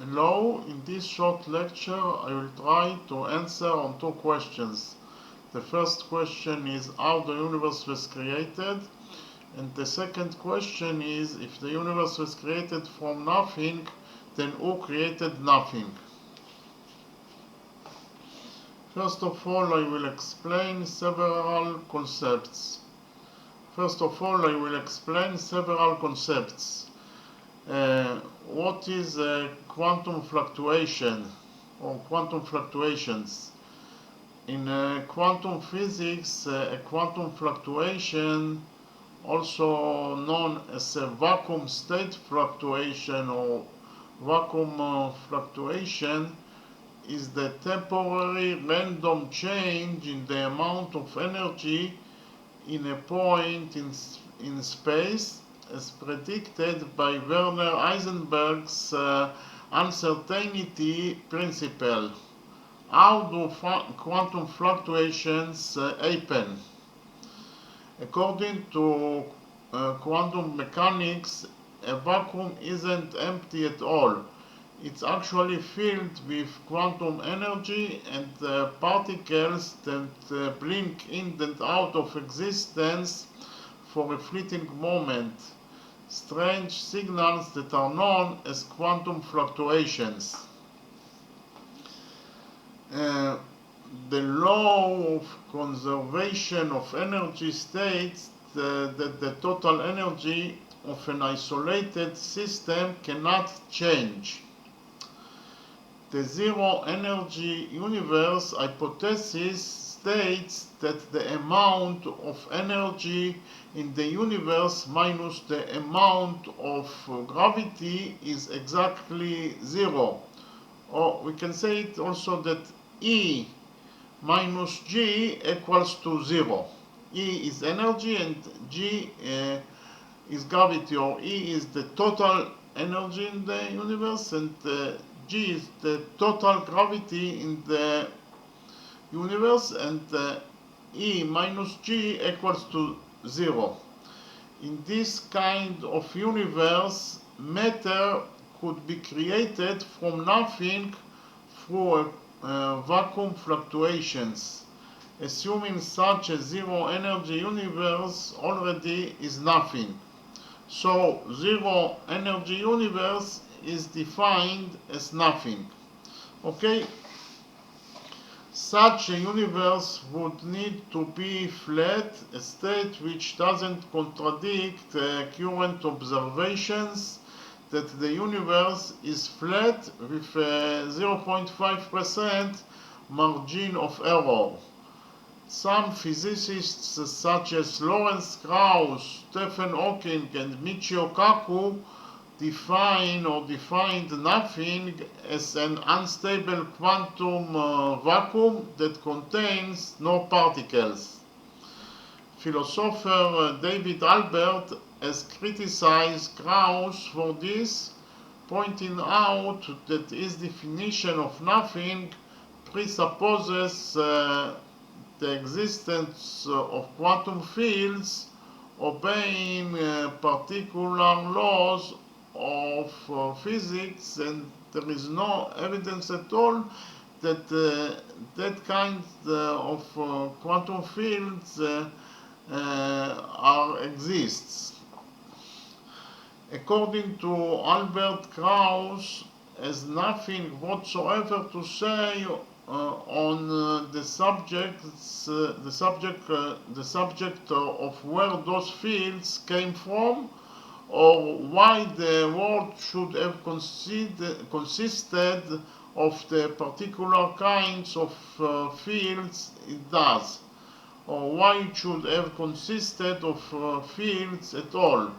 Hello, in this short lecture I will try to answer on two questions. The first question is how the universe was created, and the second question is if the universe was created from nothing, then who created nothing? First of all, I will explain several concepts. What is quantum fluctuation or quantum fluctuations? In quantum physics, a quantum fluctuation, also known as a vacuum state fluctuation or vacuum fluctuation, is the temporary random change in the amount of energy in a point in space as predicted by Werner Heisenberg's uncertainty principle. How do quantum fluctuations happen? According to quantum mechanics, a vacuum isn't empty at all. It's actually filled with quantum energy and particles that blink in and out of existence for a fleeting moment. Strange signals that are known as quantum fluctuations. The law of conservation of energy states that the total energy of an isolated system cannot change. The zero energy universe hypothesis states that the amount of energy in the universe minus the amount of gravity is exactly zero. Or we can say it also that E minus G equals to zero. E is energy and G is gravity, or E is the total energy in the universe and G is the total gravity in the universe, and E minus G equals to zero. In this kind of universe, matter could be created from nothing through vacuum fluctuations. Assuming such a zero energy universe already is nothing. So zero energy universe is defined as nothing. Okay? Such a universe would need to be flat, a state which doesn't contradict current observations that the universe is flat with a 0.5% margin of error. Some physicists such as Lawrence Krauss, Stephen Hawking and Michio Kaku defined nothing as an unstable quantum vacuum that contains no particles. Philosopher David Albert has criticized Krauss for this, pointing out that his definition of nothing presupposes the existence of quantum fields obeying particular laws of physics, and there is no evidence at all that that kind of quantum fields exists. According to Albert, Krauss has nothing whatsoever to say on the subject of where those fields came from, or why the world should have consisted of the particular kinds of fields it does, or why it should have consisted of fields at all,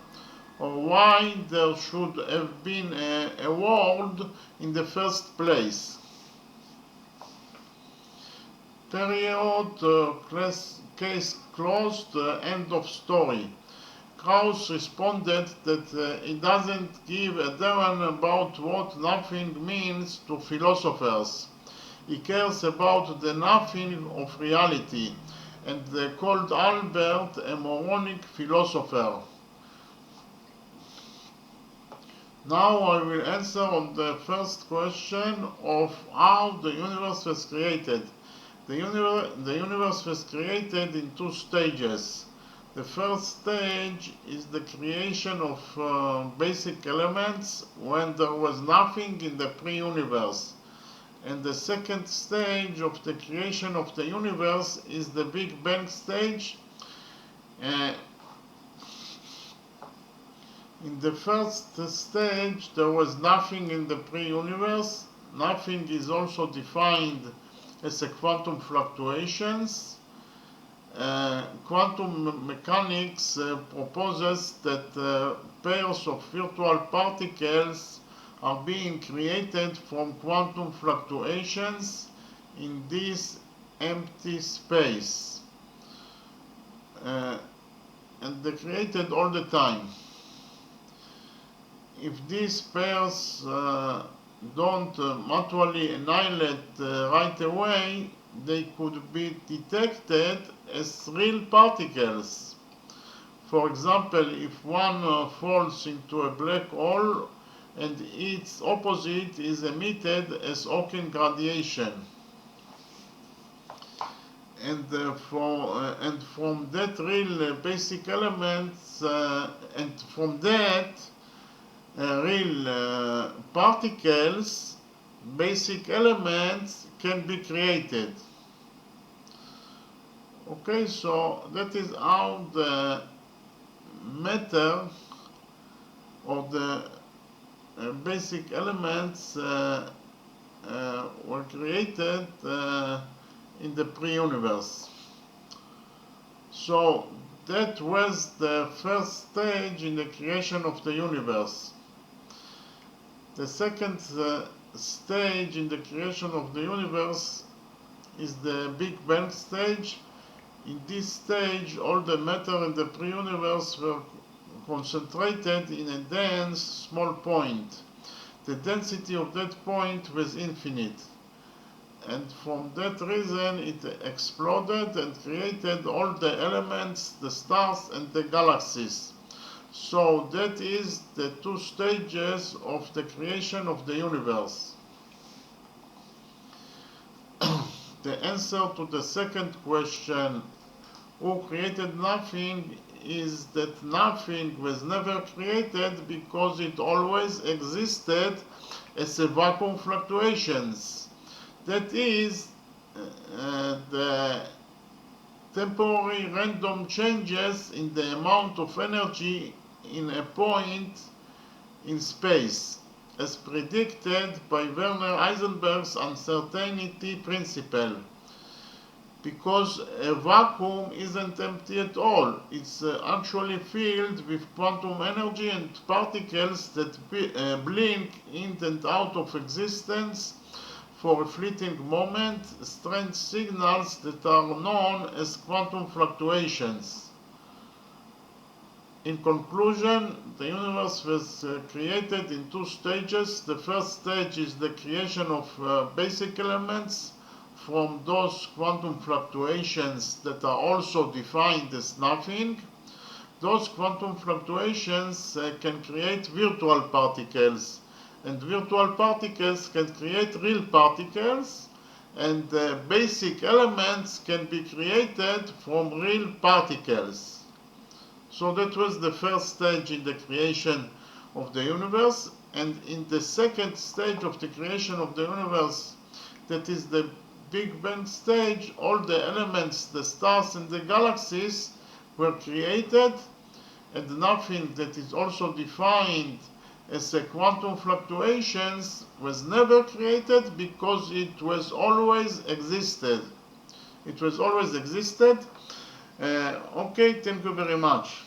or why there should have been a world in the first place. Period, case closed, end of story. Krauss responded that he doesn't give a damn about what nothing means to philosophers. He cares about the nothing of reality, and called Albert a moronic philosopher. Now I will answer on the first question of how the universe was created. The universe was created in two stages. The first stage is the creation of basic elements when there was nothing in the pre-universe. And the second stage of the creation of the universe is the Big Bang stage. In the first stage, there was nothing in the pre-universe. Nothing is also defined as a quantum fluctuations. Quantum mechanics proposes that pairs of virtual particles are being created from quantum fluctuations in this empty space. And they're created all the time. If these pairs don't mutually annihilate right away, they could be detected as real particles. For example, if one falls into a black hole and its opposite is emitted as Hawking radiation. And from that real basic elements, and from that real particles, basic elements can be created. Okay, so that is how the matter or the basic elements were created in the pre-universe. So that was the first stage in the creation of the universe. The second stage in the creation of the universe is the Big Bang stage. In this stage, all the matter in the pre-universe were concentrated in a dense small point. The density of that point was infinite. And from that reason, it exploded and created all the elements, the stars and the galaxies. So that is the two stages of the creation of the universe. The answer to the second question, who created nothing, is that nothing was never created because it always existed as a vacuum fluctuations. That is, the temporary random changes in the amount of energy in a point in space, as predicted by Werner Heisenberg's uncertainty principle. Because a vacuum isn't empty at all. It's actually filled with quantum energy and particles that blink in and out of existence for a fleeting moment, strange signals that are known as quantum fluctuations. In conclusion, the universe was created in two stages. The first stage is the creation of basic elements from those quantum fluctuations that are also defined as nothing. Those quantum fluctuations can create virtual particles, and virtual particles can create real particles, and basic elements can be created from real particles. So that was the first stage in the creation of the universe. And in the second stage of the creation of the universe, that is the Big Bang stage, all the elements, the stars and the galaxies were created, and nothing that is also defined as a quantum fluctuations was never created because it was always existed. It was always existed. Okay, thank you very much.